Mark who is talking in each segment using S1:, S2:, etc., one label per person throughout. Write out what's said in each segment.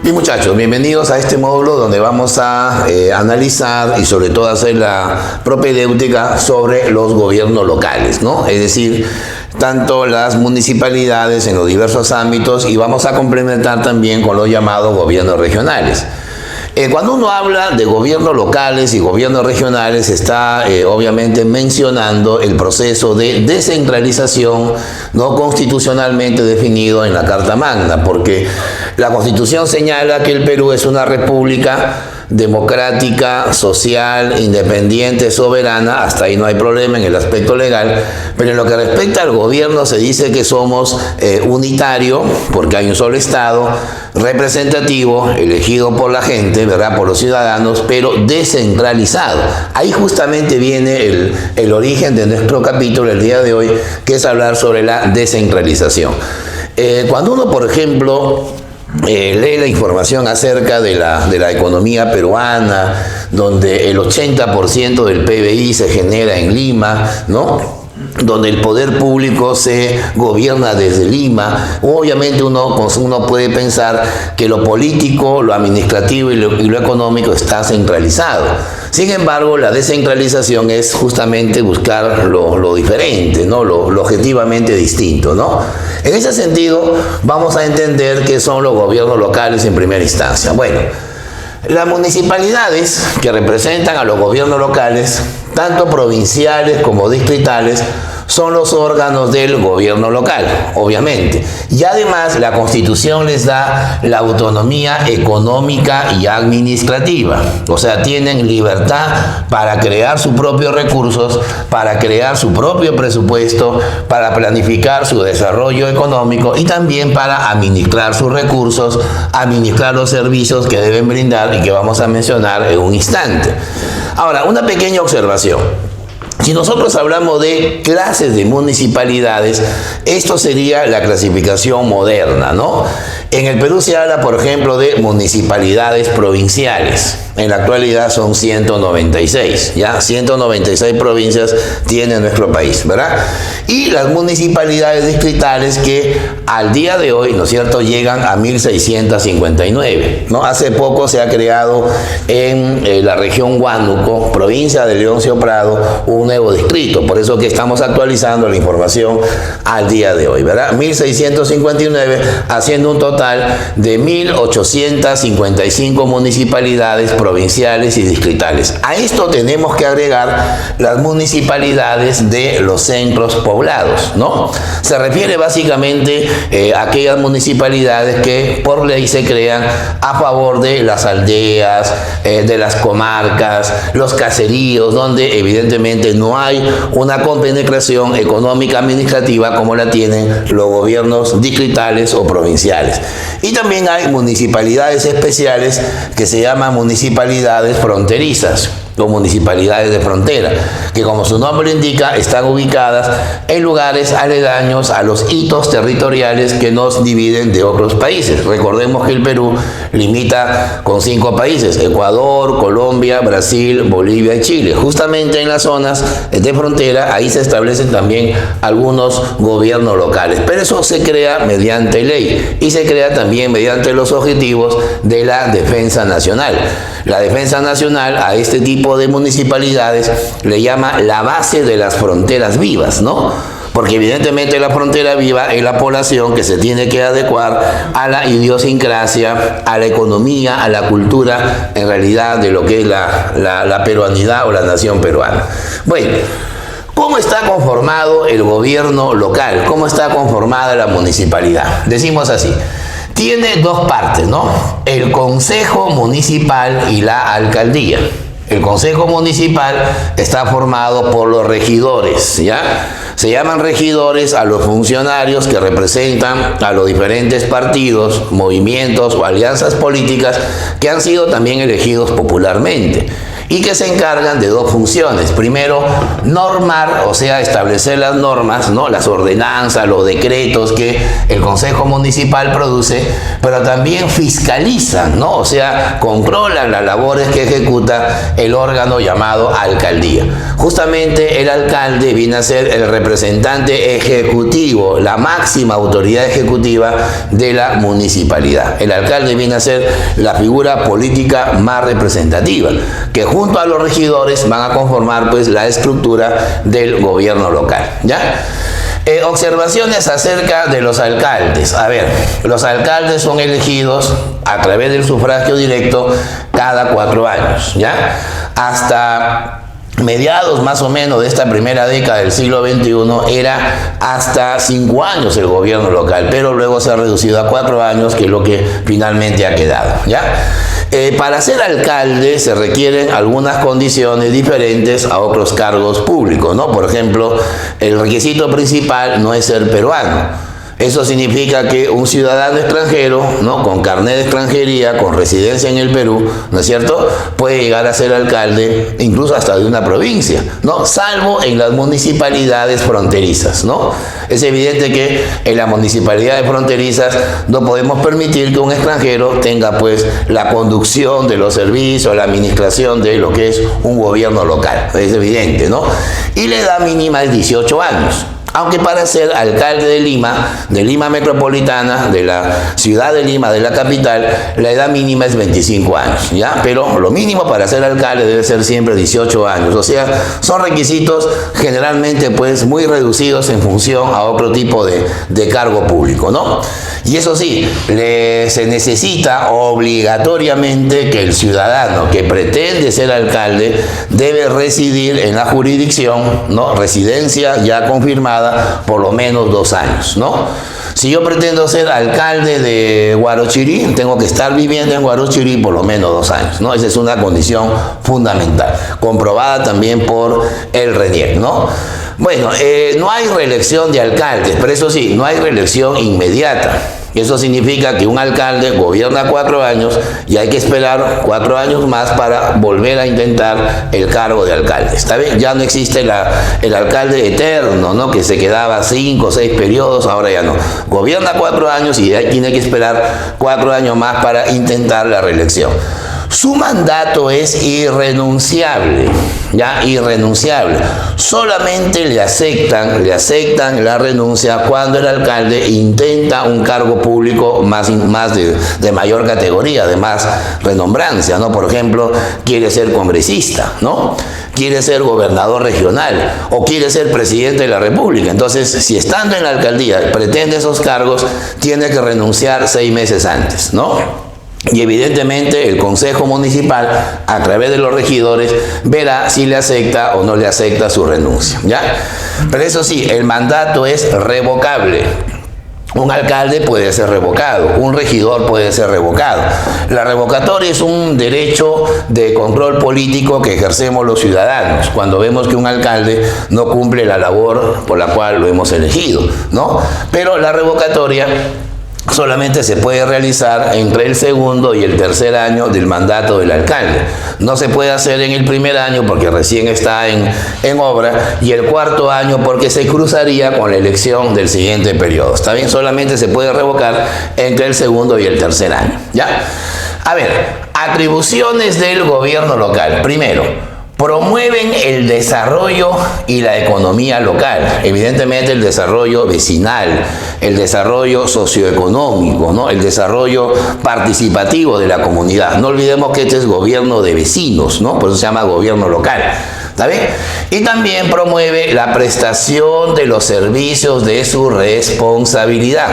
S1: Bien, muchachos, bienvenidos a este módulo donde vamos a analizar y sobre todo hacer la propedéutica sobre los gobiernos locales, ¿no? Es decir, tanto las municipalidades en los diversos ámbitos, y vamos a complementar también con los llamados gobiernos regionales. Cuando uno habla de gobiernos locales y gobiernos regionales, está obviamente mencionando el proceso de descentralización no constitucionalmente definido en la Carta Magna, porque la Constitución señala que el Perú es una república democrática, social, independiente, soberana. Hasta ahí no hay problema en el aspecto legal, pero en lo que respecta al gobierno se dice que somos unitario, porque hay un solo Estado, representativo, elegido por la gente, ¿verdad?, por los ciudadanos, pero descentralizado. Ahí justamente viene el origen de nuestro capítulo el día de hoy, que es hablar sobre la descentralización. Cuando uno, por ejemplo, lee la información acerca de la economía peruana, donde el 80% del PBI se genera en Lima, ¿no?, donde el poder público se gobierna desde Lima, obviamente uno puede pensar que lo político, lo administrativo y lo económico está centralizado. Sin embargo, la descentralización es justamente buscar lo diferente, ¿no?, lo objetivamente distinto, ¿no? En ese sentido, vamos a entender qué son los gobiernos locales en primera instancia. Bueno, las municipalidades, que representan a los gobiernos locales, tanto provinciales como distritales, son los órganos del gobierno local, obviamente. Y además la Constitución les da la autonomía económica y administrativa. O sea, tienen libertad para crear sus propios recursos, para crear su propio presupuesto, para planificar su desarrollo económico y también para administrar sus recursos, administrar los servicios que deben brindar y que vamos a mencionar en un instante. Ahora, una pequeña observación. Si nosotros hablamos de clases de municipalidades, esto sería la clasificación moderna, ¿no? En el Perú se habla, por ejemplo, de municipalidades provinciales. En la actualidad son 196, ¿ya? 196 provincias tiene nuestro país, ¿verdad? Y las municipalidades distritales que al día de hoy, ¿no es cierto?, llegan a 1659, ¿no? Hace poco se ha creado en la región Huánuco, provincia de Leoncio Prado, un nuevo distrito. Por eso que estamos actualizando la información al día de hoy, ¿verdad? 1659, haciendo un total de 1855 municipalidades provinciales y distritales. A esto tenemos que agregar las municipalidades de los centros poblados, ¿no? Se refiere básicamente a aquellas municipalidades que por ley se crean a favor de las aldeas, de las comarcas, los caseríos, donde evidentemente no hay una compenetración económica administrativa como la tienen los gobiernos distritales o provinciales. Y también hay municipalidades especiales que se llaman municipalidades fronterizas o municipalidades de frontera, que como su nombre indica, están ubicadas en lugares aledaños a los hitos territoriales que nos dividen de otros países. Recordemos que el Perú limita con 5 países: Ecuador, Colombia, Brasil, Bolivia y Chile. Justamente en las zonas de frontera, ahí se establecen también algunos gobiernos locales, pero eso se crea mediante ley y se crea también mediante los objetivos de la defensa nacional. La defensa nacional a este tipo de municipalidades le llama la base de las fronteras vivas, ¿no? Porque evidentemente la frontera viva es la población que se tiene que adecuar a la idiosincrasia, a la economía, a la cultura, en realidad, de lo que es la peruanidad o la nación peruana. Bueno, ¿cómo está conformado el gobierno local? ¿Cómo está conformada la municipalidad? Decimos así: tiene dos partes, ¿no? El Consejo Municipal y la Alcaldía. El Consejo Municipal está formado por los regidores, ¿ya? Se llaman regidores a los funcionarios que representan a los diferentes partidos, movimientos o alianzas políticas que han sido también elegidos popularmente. y que se encargan de dos funciones. Primero, normar, o sea, establecer las normas, ¿no? Las ordenanzas, los decretos que el Consejo Municipal produce, pero también fiscalizan, ¿no? O sea, controlan las labores que ejecuta el órgano llamado alcaldía. Justamente el alcalde viene a ser el representante ejecutivo, la máxima autoridad ejecutiva de la municipalidad. El alcalde viene a ser la figura política más representativa, que junto a los regidores van a conformar pues la estructura del gobierno local, ¿ya? Observaciones acerca de los alcaldes. A ver, los alcaldes son elegidos a través del sufragio directo cada 4 años, ¿ya? Hasta mediados más o menos de esta primera década del siglo XXI era hasta 5 años el gobierno local, pero luego se ha reducido a 4 años, que es lo que finalmente ha quedado, ¿ya? Para ser alcalde se requieren algunas condiciones diferentes a otros cargos públicos, ¿no? Por ejemplo, el requisito principal no es ser peruano. Eso significa que un ciudadano extranjero, ¿no? Con carnet de extranjería, con residencia en el Perú, ¿no es cierto?, puede llegar a ser alcalde incluso hasta de una provincia, ¿no? Salvo en las municipalidades fronterizas, ¿no? Es evidente que en las municipalidades fronterizas no podemos permitir que un extranjero tenga pues la conducción de los servicios, la administración de lo que es un gobierno local, es evidente, ¿no? Y la edad mínima es 18 años. Aunque para ser alcalde de Lima metropolitana, de la ciudad de Lima, de la capital, la edad mínima es 25 años, ¿ya? Pero lo mínimo para ser alcalde debe ser siempre 18 años. O sea, son requisitos generalmente pues muy reducidos en función a otro tipo de cargo público, ¿no? Y eso sí, se necesita obligatoriamente que el ciudadano que pretende ser alcalde debe residir en la jurisdicción, ¿no? Residencia ya confirmada por lo menos 2 años, ¿no? Si yo pretendo ser alcalde de Huarochirí, tengo que estar viviendo en Huarochirí por lo menos 2 años, ¿no? Esa es una condición fundamental, comprobada también por el RENIEC, ¿no? Bueno, no hay reelección de alcaldes, pero eso sí, no hay reelección inmediata. Eso significa que un alcalde gobierna 4 años y hay que esperar 4 años más para volver a intentar el cargo de alcalde. ¿Está bien? Ya no existe el alcalde eterno, ¿no? Que se quedaba 5 o 6 periodos, ahora ya no. Gobierna 4 años y tiene que esperar 4 años más para intentar la reelección. Su mandato es irrenunciable, ya, irrenunciable. Solamente le aceptan la renuncia cuando el alcalde intenta un cargo público más de mayor categoría, de más renombrancia, ¿no? Por ejemplo, quiere ser congresista, ¿no? Quiere ser gobernador regional o quiere ser presidente de la República. Entonces, si estando en la alcaldía pretende esos cargos, tiene que renunciar 6 meses antes, ¿no? Y evidentemente el Consejo Municipal, a través de los regidores, verá si le acepta o no le acepta su renuncia, ¿ya? Pero eso sí, el mandato es revocable. Un alcalde puede ser revocado, un regidor puede ser revocado. La revocatoria es un derecho de control político que ejercemos los ciudadanos cuando vemos que un alcalde no cumple la labor por la cual lo hemos elegido, ¿no? Pero la revocatoria solamente se puede realizar entre el segundo y el tercer año del mandato del alcalde. No se puede hacer en el primer año porque recién está en obra, y el cuarto año porque se cruzaría con la elección del siguiente periodo. ¿Está bien? Solamente se puede revocar entre el segundo y el tercer año, ¿ya? A ver, atribuciones del gobierno local. Primero, promueven el desarrollo y la economía local, evidentemente el desarrollo vecinal, el desarrollo socioeconómico, ¿no? El desarrollo participativo de la comunidad. No olvidemos que este es gobierno de vecinos, ¿no? Por eso se llama gobierno local. ¿Está bien? Y también promueve la prestación de los servicios de su responsabilidad,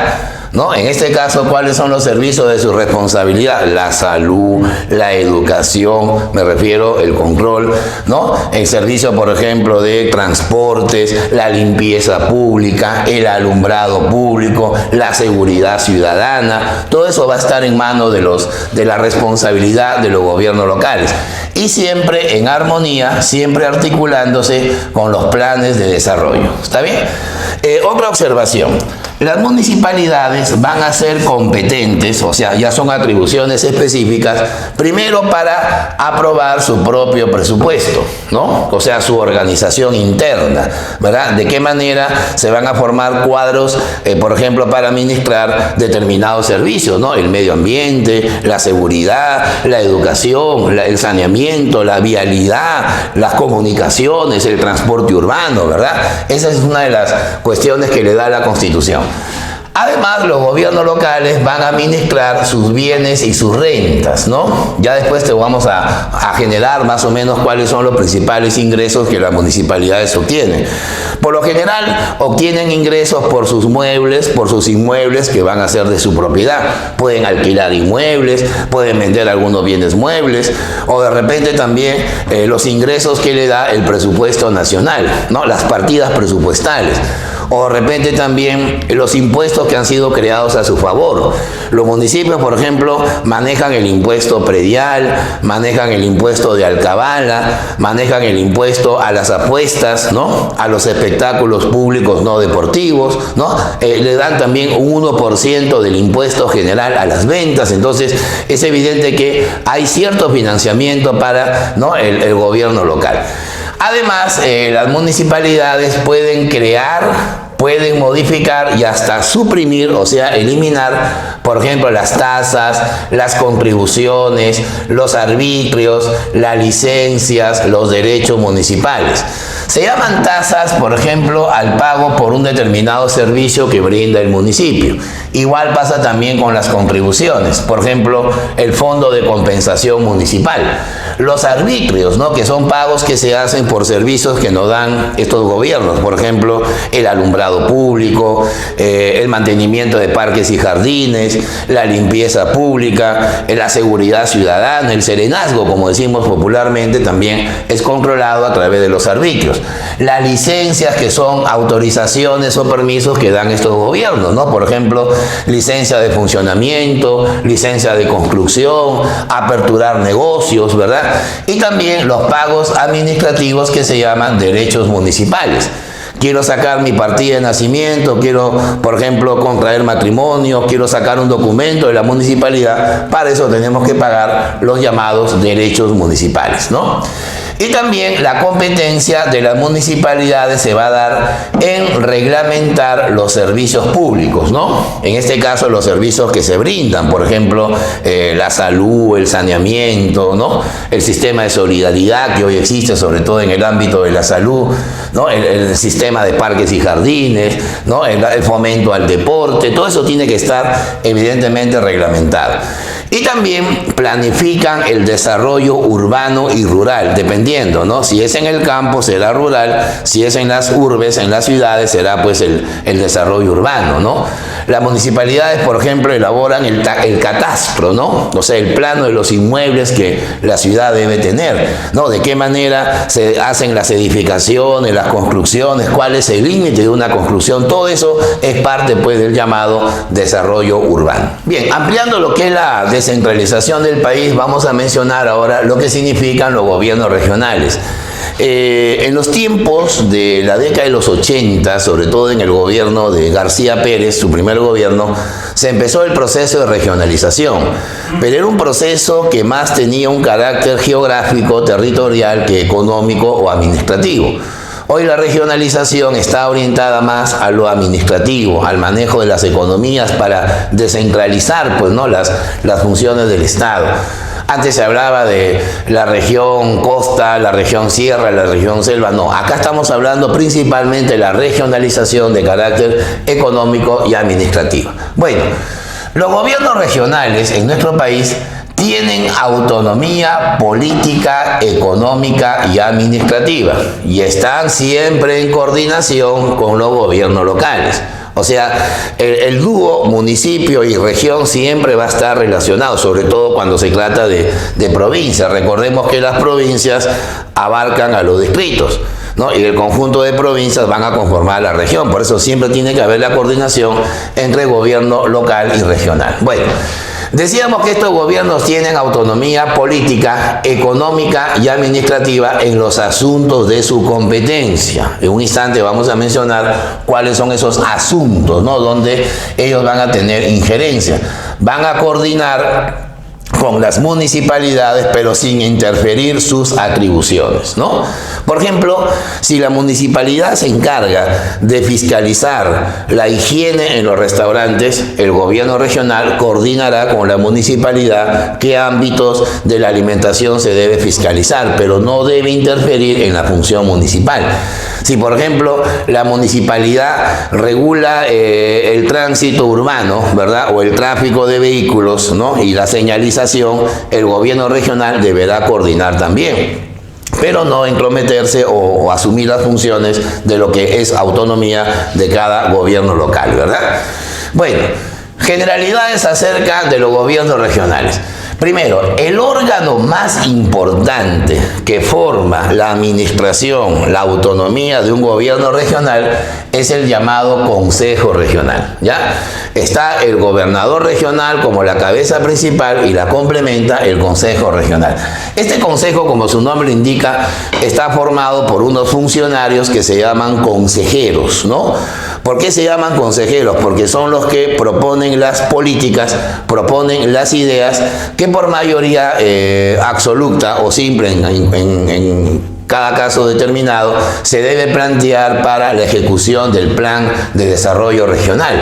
S1: ¿no? En este caso, ¿cuáles son los servicios de su responsabilidad? La salud, la educación, me refiero el control, ¿no? El servicio, por ejemplo, de transportes, la limpieza pública, el alumbrado público, la seguridad ciudadana. Todo eso va a estar en manos de la responsabilidad de los gobiernos locales. Y siempre en armonía, siempre articulándose con los planes de desarrollo. ¿Está bien? Otra observación. Las municipalidades van a ser competentes, o sea, ya son atribuciones específicas, primero para aprobar su propio presupuesto, ¿no? O sea, su organización interna, ¿verdad? De qué manera se van a formar cuadros, por ejemplo, para administrar determinados servicios, ¿no? El medio ambiente, la seguridad, la educación, el saneamiento, la vialidad, las comunicaciones, el transporte urbano, ¿verdad? Esa es una de las cuestiones que le da la Constitución. Además, los gobiernos locales van a administrar sus bienes y sus rentas, ¿no? Ya después te vamos a generar más o menos cuáles son los principales ingresos que las municipalidades obtienen. Por lo general, obtienen ingresos por sus muebles, por sus inmuebles que van a ser de su propiedad. Pueden alquilar inmuebles, pueden vender algunos bienes muebles, o de repente también los ingresos que le da el presupuesto nacional, ¿no? Las partidas presupuestales. O de repente también los impuestos que han sido creados a su favor. Los municipios, por ejemplo, manejan el impuesto predial, manejan el impuesto de alcabala, manejan el impuesto a las apuestas, ¿no? A los espectáculos públicos no deportivos, ¿no? Le dan también un 1% del impuesto general a las ventas. Entonces, es evidente que hay cierto financiamiento para, ¿no? el gobierno local. Además, las municipalidades pueden crear, pueden modificar y hasta suprimir, o sea, eliminar, por ejemplo, las tasas, las contribuciones, los arbitrios, las licencias, los derechos municipales. Se llaman tasas, por ejemplo, al pago por un determinado servicio que brinda el municipio. Igual pasa también con las contribuciones, por ejemplo, el Fondo de Compensación Municipal. Los arbitrios, ¿no? Que son pagos que se hacen por servicios que nos dan estos gobiernos, por ejemplo, el alumbrado público, el mantenimiento de parques y jardines, la limpieza pública, la seguridad ciudadana, el serenazgo, como decimos popularmente, también es controlado a través de los arbitrios. Las licencias, que son autorizaciones o permisos que dan estos gobiernos, ¿no? Por ejemplo, licencia de funcionamiento, licencia de construcción, aperturar negocios, ¿verdad? Y también los pagos administrativos que se llaman derechos municipales. Quiero sacar mi partida de nacimiento, quiero, por ejemplo, contraer matrimonio, quiero sacar un documento de la municipalidad, para eso tenemos que pagar los llamados derechos municipales, ¿no? Y también la competencia de las municipalidades se va a dar en reglamentar los servicios públicos, ¿no? En este caso, los servicios que se brindan, por ejemplo, la salud, el saneamiento, ¿no? El sistema de solidaridad que hoy existe, sobre todo en el ámbito de la salud, ¿no? El sistema de parques y jardines, ¿no? El fomento al deporte, todo eso tiene que estar evidentemente reglamentado. Y también planifican el desarrollo urbano y rural, dependiendo, ¿no? Si es en el campo, será rural; si es en las urbes, en las ciudades, será pues el desarrollo urbano, ¿no? Las municipalidades, por ejemplo, elaboran el catastro, ¿no? O sea, el plano de los inmuebles que la ciudad debe tener, ¿no? De qué manera se hacen las edificaciones, las construcciones, cuál es el límite de una construcción. Todo eso es parte, pues, del llamado desarrollo urbano. Bien, ampliando lo que es la descentralización del país, vamos a mencionar ahora lo que significan los gobiernos regionales. En los tiempos de la década de los 80, sobre todo en el gobierno de García Pérez, su primer gobierno, se empezó el proceso de regionalización, pero era un proceso que más tenía un carácter geográfico, territorial, que económico o administrativo. Hoy la regionalización está orientada más a lo administrativo, al manejo de las economías para descentralizar, pues, ¿no? las funciones del Estado. Antes se hablaba de la región costa, la región sierra, la región selva. No, acá estamos hablando principalmente de la regionalización de carácter económico y administrativo. Bueno, los gobiernos regionales en nuestro país tienen autonomía política, económica y administrativa, y están siempre en coordinación con los gobiernos locales. O sea, el dúo municipio y región siempre va a estar relacionado, sobre todo cuando se trata de provincias. Recordemos que las provincias abarcan a los distritos, ¿no? Y el conjunto de provincias van a conformar la región. Por eso siempre tiene que haber la coordinación entre gobierno local y regional. Bueno, Decíamos que estos gobiernos tienen autonomía política, económica y administrativa en los asuntos de su competencia. En un instante vamos a mencionar cuáles son esos asuntos, ¿no?, donde ellos van a tener injerencia. Van a coordinar con las municipalidades, pero sin interferir sus atribuciones, ¿no? Por ejemplo, si la municipalidad se encarga de fiscalizar la higiene en los restaurantes, el gobierno regional coordinará con la municipalidad qué ámbitos de la alimentación se debe fiscalizar, pero no debe interferir en la función municipal. Si, por ejemplo, la municipalidad regula el tránsito urbano, ¿verdad?, o el tráfico de vehículos, ¿no?, y la señalización, el gobierno regional deberá coordinar también, pero no entrometerse o asumir las funciones de lo que es autonomía de cada gobierno local, ¿verdad? Bueno, generalidades acerca de los gobiernos regionales. Primero, el órgano más importante que forma la administración, la autonomía de un gobierno regional es el llamado Consejo Regional, ¿ya? Está el gobernador regional como la cabeza principal y la complementa el Consejo Regional. Este consejo, como su nombre indica, está formado por unos funcionarios que se llaman consejeros, ¿no? ¿Por qué se llaman consejeros? Porque son los que proponen las políticas, proponen las ideas que por mayoría absoluta o simple en cada caso determinado se debe plantear para la ejecución del plan de desarrollo regional.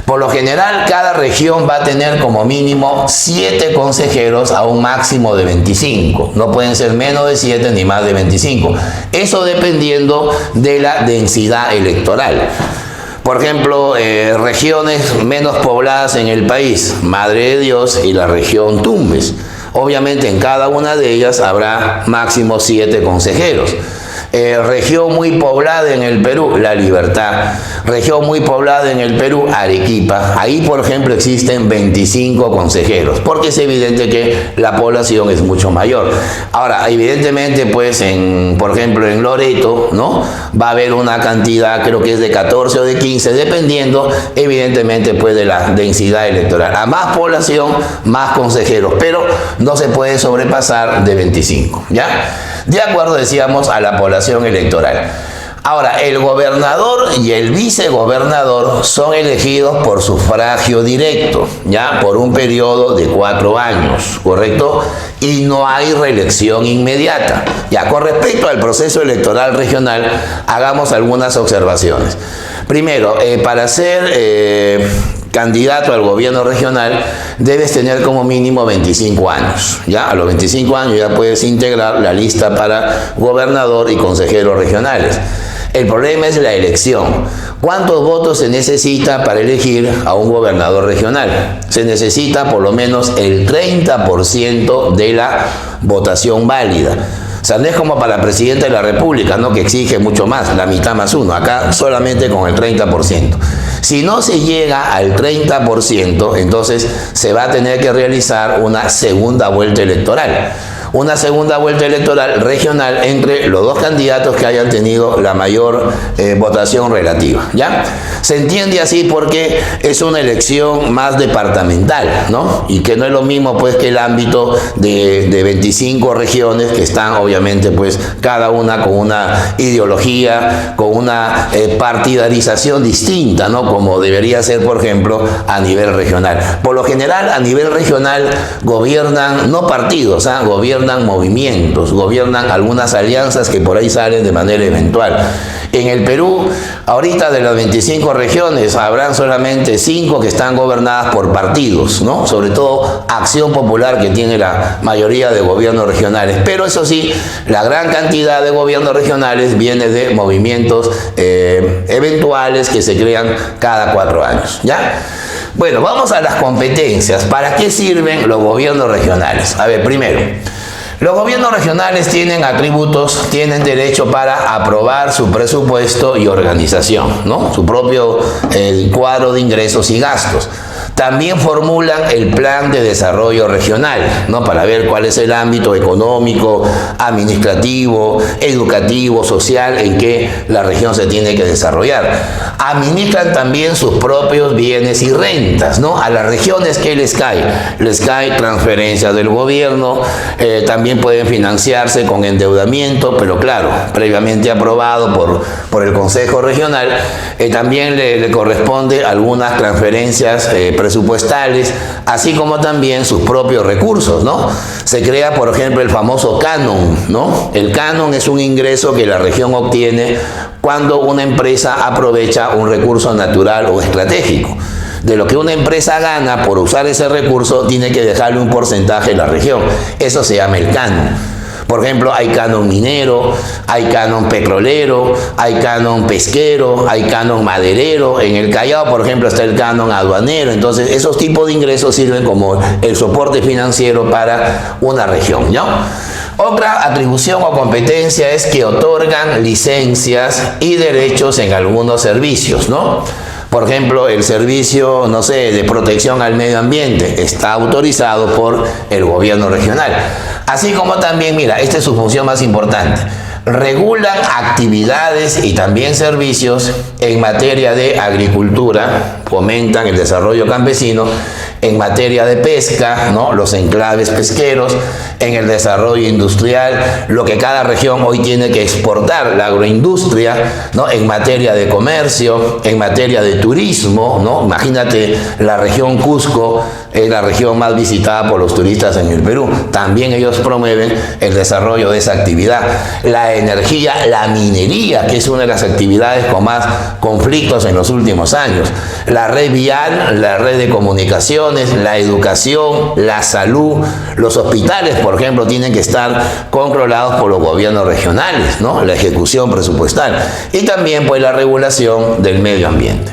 S1: Por lo general, cada región va a tener como mínimo 7 consejeros a un máximo de 25. No pueden ser menos de 7 ni más de 25. Eso dependiendo de la densidad electoral. Por ejemplo, regiones menos pobladas en el país, Madre de Dios y la región Tumbes. Obviamente en cada una de ellas habrá máximo 7 consejeros. Región muy poblada en el Perú, La Libertad. Región muy poblada en el Perú, Arequipa. Ahí, por ejemplo, existen 25 consejeros, porque es evidente que la población es mucho mayor. Ahora, evidentemente, pues, por ejemplo, en Loreto, ¿no?, va a haber una cantidad, creo que es de 14 o de 15, dependiendo, evidentemente, pues, de la densidad electoral. A más población, más consejeros, pero no se puede sobrepasar de 25, ¿ya? De acuerdo, decíamos, a la población electoral. Ahora, el gobernador y el vicegobernador son elegidos por sufragio directo, ya, por un periodo de 4 años, ¿correcto? Y no hay reelección inmediata. Ya, con respecto al proceso electoral regional, hagamos algunas observaciones. Primero, para ser candidato al gobierno regional, debes tener como mínimo 25 años. Ya, a los 25 años ya puedes integrar la lista para gobernador y consejeros regionales. El problema es la elección. ¿Cuántos votos se necesita para elegir a un gobernador regional? Se necesita por lo menos el 30% de la votación válida. O sea, no es como para la presidenta de la República, ¿no?, que exige mucho más, la mitad más 1. Acá solamente con el 30%. Si no se llega al 30%, entonces se va a tener que realizar una segunda vuelta electoral. Una segunda vuelta electoral regional entre los dos candidatos que hayan tenido la mayor votación relativa, ¿ya? Se entiende así porque es una elección más departamental, ¿no? Y que no es lo mismo, pues, que el ámbito de 25 regiones que están, obviamente, pues, cada una con una ideología, con una partidarización distinta, ¿no?, como debería ser, por ejemplo, a nivel regional. Por lo general, a nivel regional gobiernan, no partidos, gobiernan movimientos, gobiernan algunas alianzas que por ahí salen de manera eventual. En el Perú, ahorita de las 25 regiones, habrán solamente 5 que están gobernadas por partidos, ¿no? Sobre todo Acción Popular, que tiene la mayoría de gobiernos regionales. Pero eso sí, la gran cantidad de gobiernos regionales viene de movimientos eventuales que se crean cada 4 años, ¿ya? Bueno, vamos a las competencias. ¿Para qué sirven los gobiernos regionales? A ver, primero, los gobiernos regionales tienen atributos, tienen derecho para aprobar su presupuesto y organización, ¿no?, su propio cuadro de ingresos y gastos. También formulan el plan de desarrollo regional, ¿no? Para ver cuál es el ámbito económico, administrativo, educativo, social en que la región se tiene que desarrollar. Administran también sus propios bienes y rentas, ¿no? A las regiones, ¿qué les cae? Les cae transferencias del gobierno, también pueden financiarse con endeudamiento, pero claro, previamente aprobado por el Consejo Regional. También le corresponde algunas transferencias presupuestales, así como también sus propios recursos, ¿no? Se crea, por ejemplo, el famoso canon, ¿no? El canon es un ingreso que la región obtiene cuando una empresa aprovecha un recurso natural o estratégico. De lo que una empresa gana por usar ese recurso, tiene que dejarle un porcentaje a la región. Eso se llama el canon. Por ejemplo, hay canon minero, hay canon petrolero, hay canon pesquero, hay canon maderero. En el Callao, por ejemplo, está el canon aduanero. Entonces, esos tipos de ingresos sirven como el soporte financiero para una región, ¿no? Otra atribución o competencia es que otorgan licencias y derechos en algunos servicios, ¿no? Por ejemplo, el servicio, no sé, de protección al medio ambiente está autorizado por el gobierno regional. Así como también, mira, esta es su función más importante, regulan actividades y también servicios en materia de agricultura, fomentan el desarrollo campesino, en materia de pesca, ¿no? Los enclaves pesqueros, en el desarrollo industrial, lo que cada región hoy tiene que exportar, la agroindustria, ¿no? En materia de comercio, en materia de turismo, ¿no? Imagínate, la región Cusco es la región más visitada por los turistas en el Perú. También ellos promueven el desarrollo de esa actividad. La energía, la minería, que es una de las actividades con más conflictos en los últimos años. La red vial, la red de comunicaciones, la educación, la salud, los hospitales, por ejemplo, tienen que estar controlados por los gobiernos regionales, ¿no? La ejecución presupuestal. Y también, pues, la regulación del medio ambiente.